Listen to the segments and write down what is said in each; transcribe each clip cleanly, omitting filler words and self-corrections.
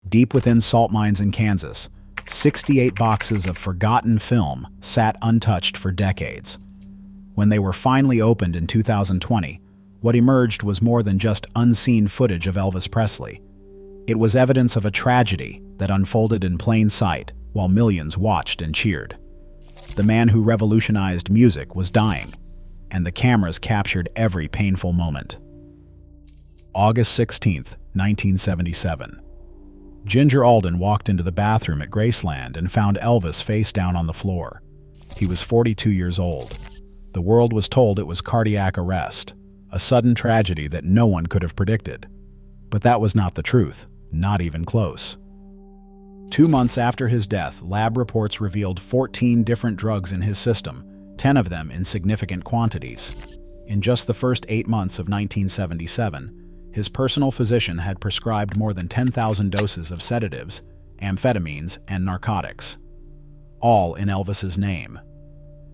Deep within salt mines in Kansas, 68 boxes of forgotten film sat untouched for decades. When they were finally opened in 2020, what emerged was more than just unseen footage of Elvis Presley. It was evidence of a tragedy that unfolded in plain sight while millions watched and cheered. The man who revolutionized music was dying, and the cameras captured every painful moment. August 16, 1977. Ginger Alden walked into the bathroom at Graceland and found Elvis face down on the floor. He was 42 years old. The world was told it was cardiac arrest, a sudden tragedy that no one could have predicted. But that was not the truth, not even close. 2 months after his death, lab reports revealed 14 different drugs in his system, 10 of them in significant quantities. In just the first 8 months of 1977, his personal physician had prescribed more than 10,000 doses of sedatives, amphetamines, and narcotics, all in Elvis's name.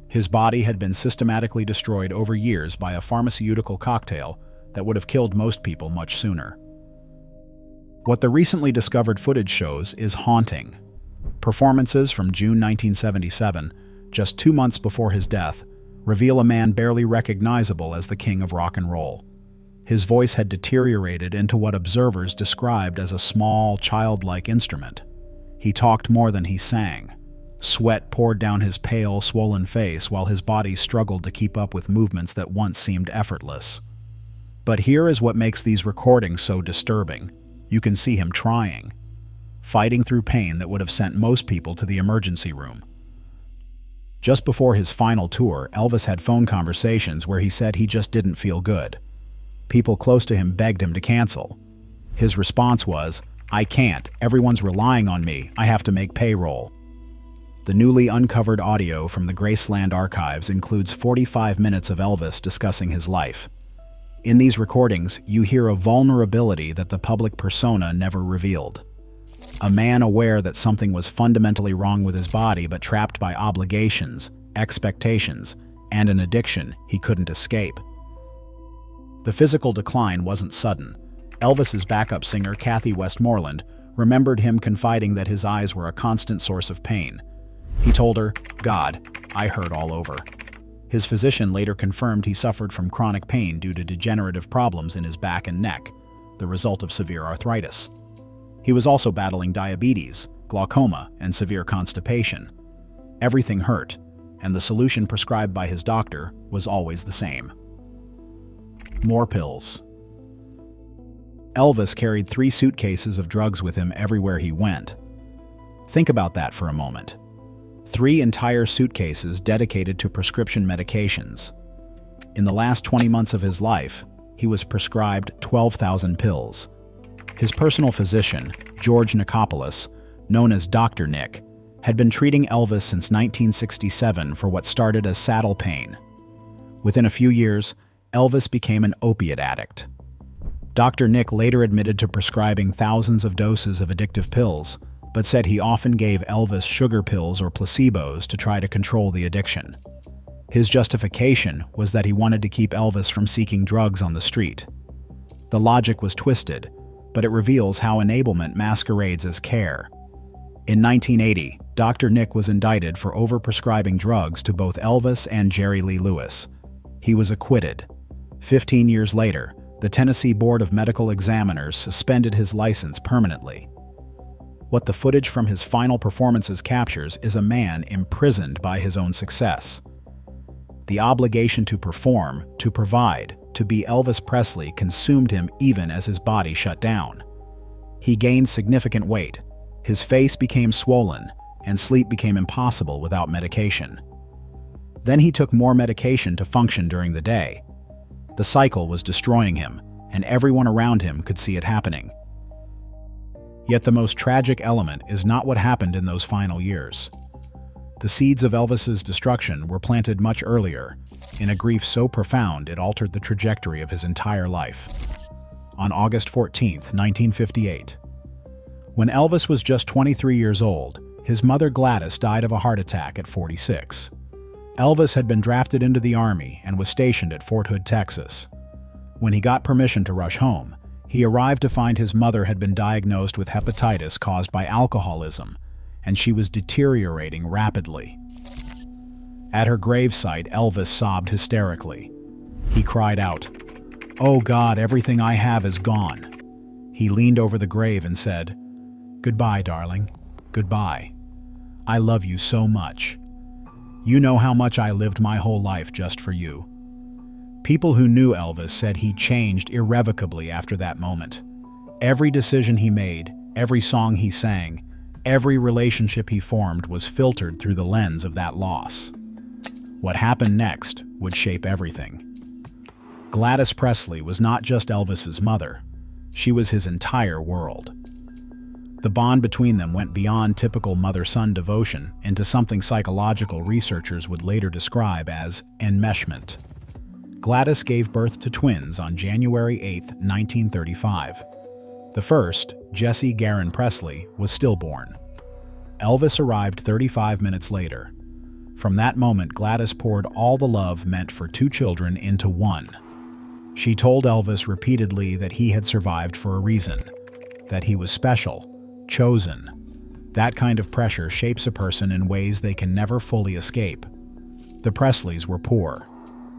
His body had been systematically destroyed over years by a pharmaceutical cocktail that would have killed most people much sooner. What the recently discovered footage shows is haunting. Performances from June 1977, just 2 months before his death, reveal a man barely recognizable as the king of rock and roll. His voice had deteriorated into what observers described as a small, childlike instrument. He talked more than he sang. Sweat poured down his pale, swollen face while his body struggled to keep up with movements that once seemed effortless. But here is what makes these recordings so disturbing. You can see him trying, fighting through pain that would have sent most people to the emergency room. Just before his final tour, Elvis had phone conversations where he said he just didn't feel good. People close to him begged him to cancel. His response was, "I can't. Everyone's relying on me. I have to make payroll." The newly uncovered audio from the Graceland archives includes 45 minutes of Elvis discussing his life. In these recordings, you hear a vulnerability that the public persona never revealed. A man aware that something was fundamentally wrong with his body but trapped by obligations, expectations, and an addiction he couldn't escape. The physical decline wasn't sudden. Elvis's backup singer, Kathy Westmoreland, remembered him confiding that his eyes were a constant source of pain. He told her, "God, I hurt all over." His physician later confirmed he suffered from chronic pain due to degenerative problems in his back and neck, the result of severe arthritis. He was also battling diabetes, glaucoma, and severe constipation. Everything hurt, and the solution prescribed by his doctor was always the same: more pills. Elvis carried 3 suitcases of drugs with him everywhere he went. Think about that for a moment. 3 entire suitcases dedicated to prescription medications. In the last 20 months of his life, he was prescribed 12,000 pills. His personal physician, George Nicopolis, known as Dr. Nick, had been treating Elvis since 1967 for what started as saddle pain. Within a few years, Elvis became an opiate addict. Dr. Nick later admitted to prescribing thousands of doses of addictive pills, but said he often gave Elvis sugar pills or placebos to try to control the addiction. His justification was that he wanted to keep Elvis from seeking drugs on the street. The logic was twisted, but it reveals how enablement masquerades as care. In 1980, Dr. Nick was indicted for overprescribing drugs to both Elvis and Jerry Lee Lewis. He was acquitted. 15 years later, the Tennessee Board of Medical Examiners suspended his license permanently. What the footage from his final performances captures is a man imprisoned by his own success. The obligation to perform, to provide, to be Elvis Presley consumed him even as his body shut down. He gained significant weight, his face became swollen, and sleep became impossible without medication. Then he took more medication to function during the day. The cycle was destroying him, and everyone around him could see it happening. Yet the most tragic element is not what happened in those final years. The seeds of Elvis's destruction were planted much earlier, in a grief so profound it altered the trajectory of his entire life. On August 14, 1958. When Elvis was just 23 years old, his mother Gladys died of a heart attack at 46. Elvis had been drafted into the Army and was stationed at Fort Hood, Texas. When he got permission to rush home, He arrived to find his mother had been diagnosed with hepatitis caused by alcoholism, and she was deteriorating rapidly. At her gravesite, Elvis sobbed hysterically. He cried out, "Oh God, everything I have is gone." He leaned over the grave and said, "Goodbye, darling. Goodbye. I love you so much. You know how much I lived my whole life just for you." People who knew Elvis said he changed irrevocably after that moment. Every decision he made, every song he sang, every relationship he formed was filtered through the lens of that loss. What happened next would shape everything. Gladys Presley was not just Elvis's mother. She was his entire world. The bond between them went beyond typical mother-son devotion into something psychological researchers would later describe as enmeshment. Gladys gave birth to twins on January 8, 1935. The first, Jesse Garin Presley, was stillborn. Elvis arrived 35 minutes later. From that moment, Gladys poured all the love meant for two children into one. She told Elvis repeatedly that he had survived for a reason, that he was special, chosen. That kind of pressure shapes a person in ways they can never fully escape. The Presleys were poor.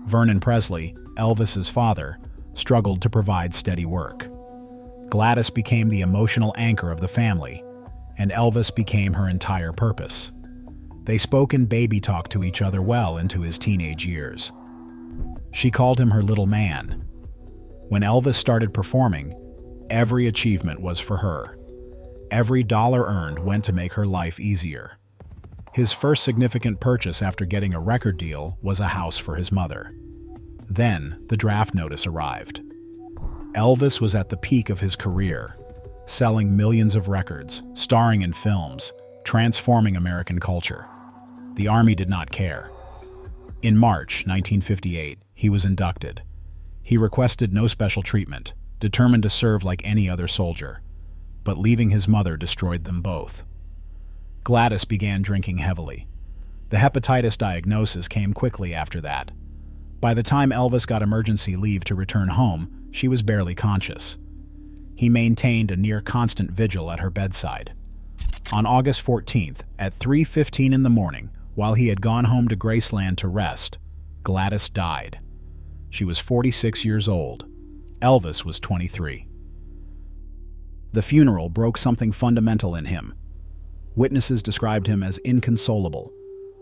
Vernon Presley, Elvis's father, struggled to provide steady work. Gladys became the emotional anchor of the family, and Elvis became her entire purpose. They spoke in baby talk to each other well into his teenage years. She called him her little man. When Elvis started performing, every achievement was for her. Every dollar earned went to make her life easier. His first significant purchase after getting a record deal was a house for his mother. Then, the draft notice arrived. Elvis was at the peak of his career, selling millions of records, starring in films, transforming American culture. The Army did not care. In March 1958, he was inducted. He requested no special treatment, determined to serve like any other soldier. But leaving his mother destroyed them both. Gladys began drinking heavily. The hepatitis diagnosis came quickly after that. By the time Elvis got emergency leave to return home, she was barely conscious. He maintained a near-constant vigil at her bedside. On August 14th, at 3:15 in the morning, while he had gone home to Graceland to rest, Gladys died. She was 46 years old. Elvis was 23. The funeral broke something fundamental in him. Witnesses described him as inconsolable,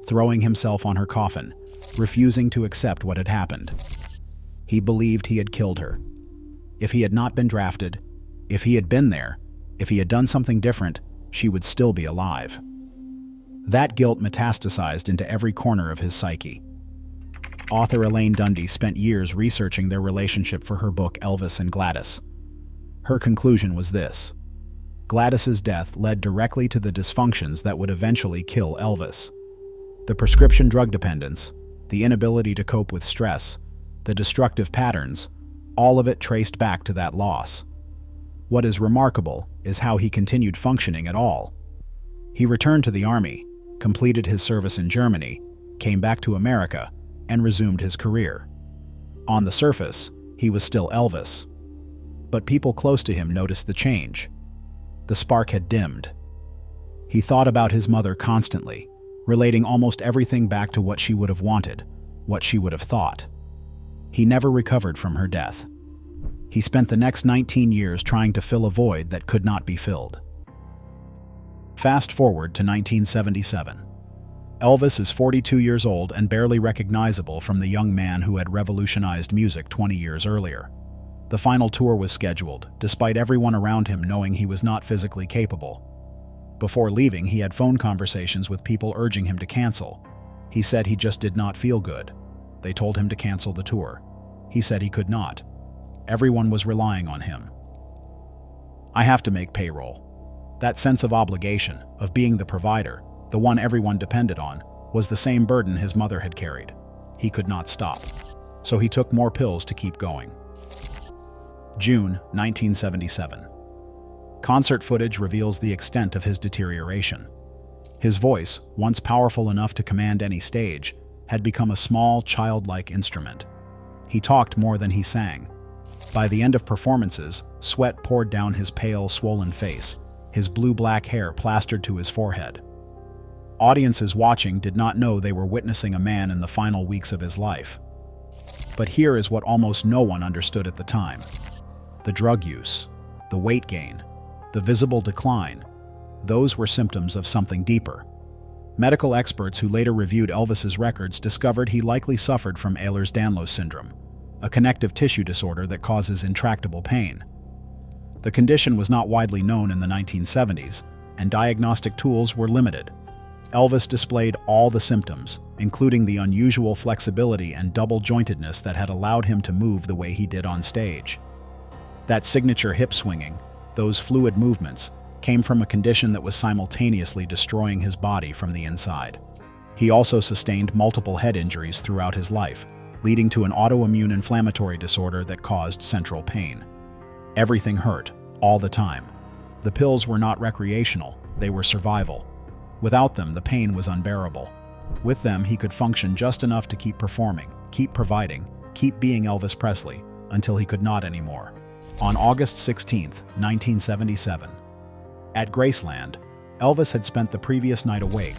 throwing himself on her coffin, refusing to accept what had happened. He believed he had killed her. If he had not been drafted, if he had been there, if he had done something different, she would still be alive. That guilt metastasized into every corner of his psyche. Author Elaine Dundee spent years researching their relationship for her book Elvis and Gladys. Her conclusion was this: Gladys's death led directly to the dysfunctions that would eventually kill Elvis. The prescription drug dependence, the inability to cope with stress, the destructive patterns, all of it traced back to that loss. What is remarkable is how he continued functioning at all. He returned to the Army, completed his service in Germany, came back to America, and resumed his career. On the surface, he was still Elvis. But people close to him noticed the change. The spark had dimmed. He thought about his mother constantly, relating almost everything back to what she would have wanted, what she would have thought. He never recovered from her death. He spent the next 19 years trying to fill a void that could not be filled. Fast forward to 1977. Elvis is 42 years old and barely recognizable from the young man who had revolutionized music 20 years earlier. The final tour was scheduled, despite everyone around him knowing he was not physically capable. Before leaving, he had phone conversations with people urging him to cancel. He said he just did not feel good. They told him to cancel the tour. He said he could not. Everyone was relying on him. I have to make payroll. That sense of obligation, of being the provider, the one everyone depended on, was the same burden his mother had carried. He could not stop. So he took more pills to keep going. June 1977. Concert footage reveals the extent of his deterioration. His voice, once powerful enough to command any stage, had become a small, childlike instrument. He talked more than he sang. By the end of performances, sweat poured down his pale, swollen face, his blue-black hair plastered to his forehead. Audiences watching did not know they were witnessing a man in the final weeks of his life. But here is what almost no one understood at the time. The drug use, the weight gain, the visible decline, those were symptoms of something deeper. Medical experts who later reviewed Elvis's records discovered he likely suffered from Ehlers-Danlos syndrome, a connective tissue disorder that causes intractable pain. The condition was not widely known in the 1970s, and diagnostic tools were limited. Elvis displayed all the symptoms, including the unusual flexibility and double-jointedness that had allowed him to move the way he did on stage. That signature hip swinging, those fluid movements, came from a condition that was simultaneously destroying his body from the inside. He also sustained multiple head injuries throughout his life, leading to an autoimmune inflammatory disorder that caused central pain. Everything hurt, all the time. The pills were not recreational, they were survival. Without them, the pain was unbearable. With them, he could function just enough to keep performing, keep providing, keep being Elvis Presley, until he could not anymore. On August 16, 1977, at Graceland, Elvis had spent the previous night awake,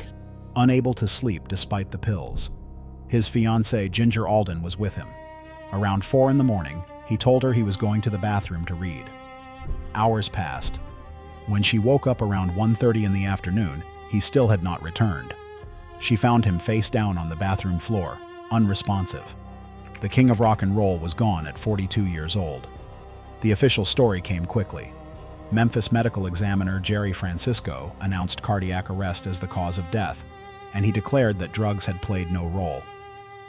unable to sleep despite the pills. His fiancée, Ginger Alden, was with him. Around 4 in the morning, he told her he was going to the bathroom to read. Hours passed. When she woke up around 1:30 in the afternoon, he still had not returned. She found him face down on the bathroom floor, unresponsive. The king of rock and roll was gone at 42 years old. The official story came quickly. Memphis medical examiner Jerry Francisco announced cardiac arrest as the cause of death, and he declared that drugs had played no role.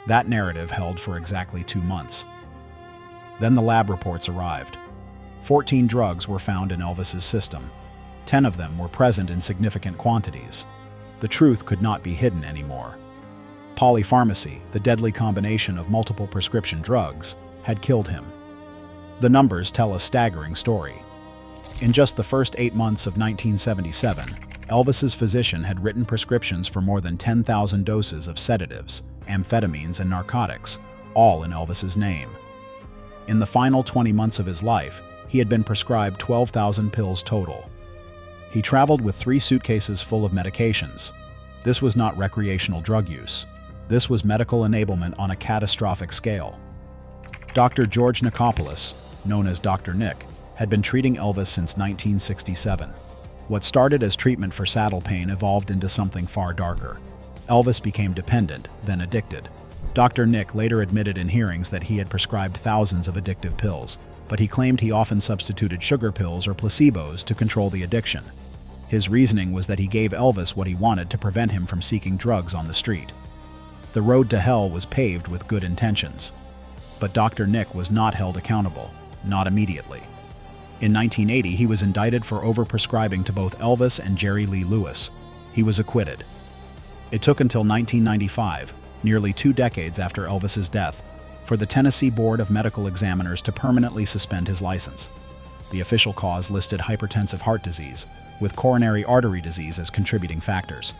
That narrative held for exactly 2 months. Then the lab reports arrived. 14 drugs were found in Elvis's system. 10 of them were present in significant quantities. The truth could not be hidden anymore. Polypharmacy, the deadly combination of multiple prescription drugs, had killed him. The numbers tell a staggering story. In just the first 8 months of 1977, Elvis's physician had written prescriptions for more than 10,000 doses of sedatives, amphetamines, and narcotics, all in Elvis's name. In the final 20 months of his life, he had been prescribed 12,000 pills total. He traveled with 3 suitcases full of medications. This was not recreational drug use. This was medical enablement on a catastrophic scale. Dr. George Nikopoulos, known as Dr. Nick, had been treating Elvis since 1967. What started as treatment for saddle pain evolved into something far darker. Elvis became dependent, then addicted. Dr. Nick later admitted in hearings that he had prescribed thousands of addictive pills, but he claimed he often substituted sugar pills or placebos to control the addiction. His reasoning was that he gave Elvis what he wanted to prevent him from seeking drugs on the street. The road to hell was paved with good intentions. But Dr. Nick was not held accountable, not immediately. In 1980, he was indicted for overprescribing to both Elvis and Jerry Lee Lewis. He was acquitted. It took until 1995, nearly 2 decades after Elvis's death, for the Tennessee Board of Medical Examiners to permanently suspend his license. The official cause listed hypertensive heart disease, with coronary artery disease as contributing factors.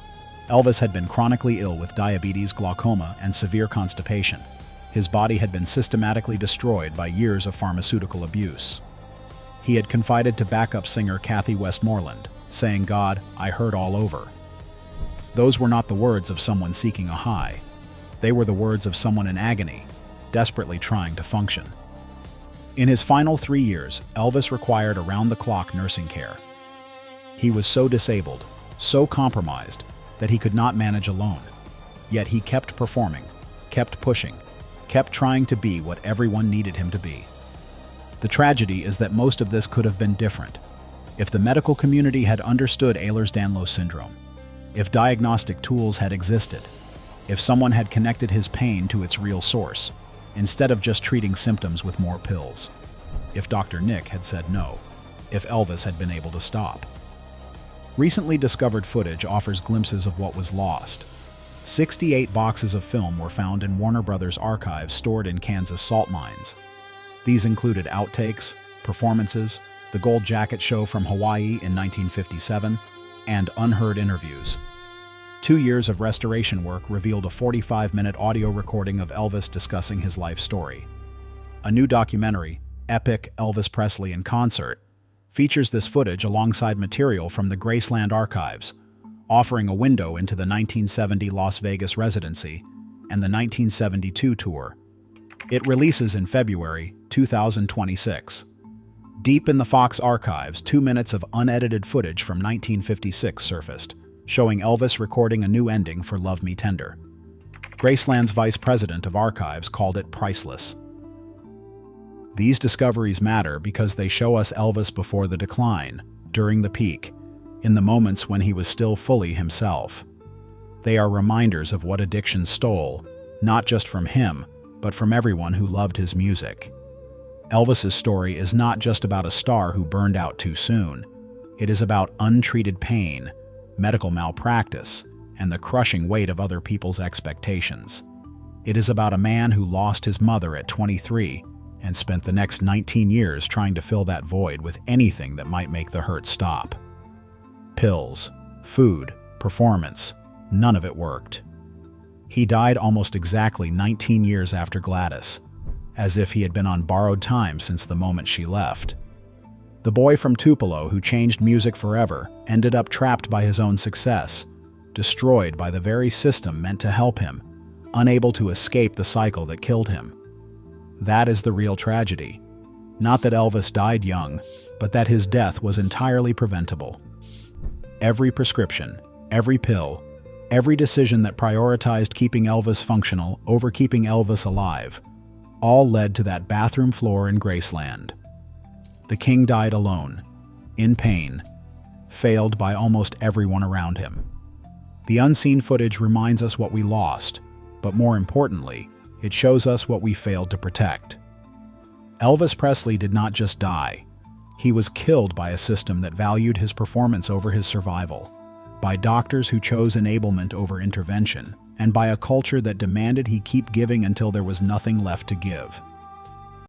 Elvis had been chronically ill with diabetes, glaucoma, and severe constipation. His body had been systematically destroyed by years of pharmaceutical abuse. He had confided to backup singer Kathy Westmoreland, saying, "God, I hurt all over." Those were not the words of someone seeking a high. They were the words of someone in agony, desperately trying to function. In his final 3 years, Elvis required around-the-clock nursing care. He was so disabled, so compromised, that he could not manage alone. Yet he kept performing, kept pushing, kept trying to be what everyone needed him to be. The tragedy is that most of this could have been different. If the medical community had understood Ehlers-Danlos syndrome, if diagnostic tools had existed, if someone had connected his pain to its real source, instead of just treating symptoms with more pills, if Dr. Nick had said no, if Elvis had been able to stop. Recently discovered footage offers glimpses of what was lost. 68 boxes of film were found in Warner Brothers archives stored in Kansas salt mines. These included outtakes, performances, the Gold Jacket Show from Hawaii in 1957, and unheard interviews. 2 years of restoration work revealed a 45-minute audio recording of Elvis discussing his life story. A new documentary, epic Elvis Presley in concert, features this footage alongside material from the Graceland archives, offering a window into the 1970 Las Vegas residency and the 1972 tour. It releases in February 2026. Deep in the Fox archives, 2 minutes of unedited footage from 1956 surfaced, showing Elvis recording a new ending for Love Me Tender. Graceland's vice president of archives called it priceless. These discoveries matter because they show us Elvis before the decline, during the peak, in the moments when he was still fully himself. They are reminders of what addiction stole, not just from him, but from everyone who loved his music. Elvis's story is not just about a star who burned out too soon. It is about untreated pain, medical malpractice, and the crushing weight of other people's expectations. It is about a man who lost his mother at 23 and spent the next 19 years trying to fill that void with anything that might make the hurt stop. Pills, food, performance, none of it worked. He died almost exactly 19 years after Gladys, as if he had been on borrowed time since the moment she left. The boy from Tupelo who changed music forever ended up trapped by his own success, destroyed by the very system meant to help him, unable to escape the cycle that killed him. That is the real tragedy. Not that Elvis died young, but that his death was entirely preventable. Every prescription, every pill, every decision that prioritized keeping Elvis functional over keeping Elvis alive, all led to that bathroom floor in Graceland. The king died alone, in pain, failed by almost everyone around him. The unseen footage reminds us what we lost, but more importantly, it shows us what we failed to protect. Elvis Presley did not just die. He was killed by a system that valued his performance over his survival, by doctors who chose enablement over intervention, and by a culture that demanded he keep giving until there was nothing left to give.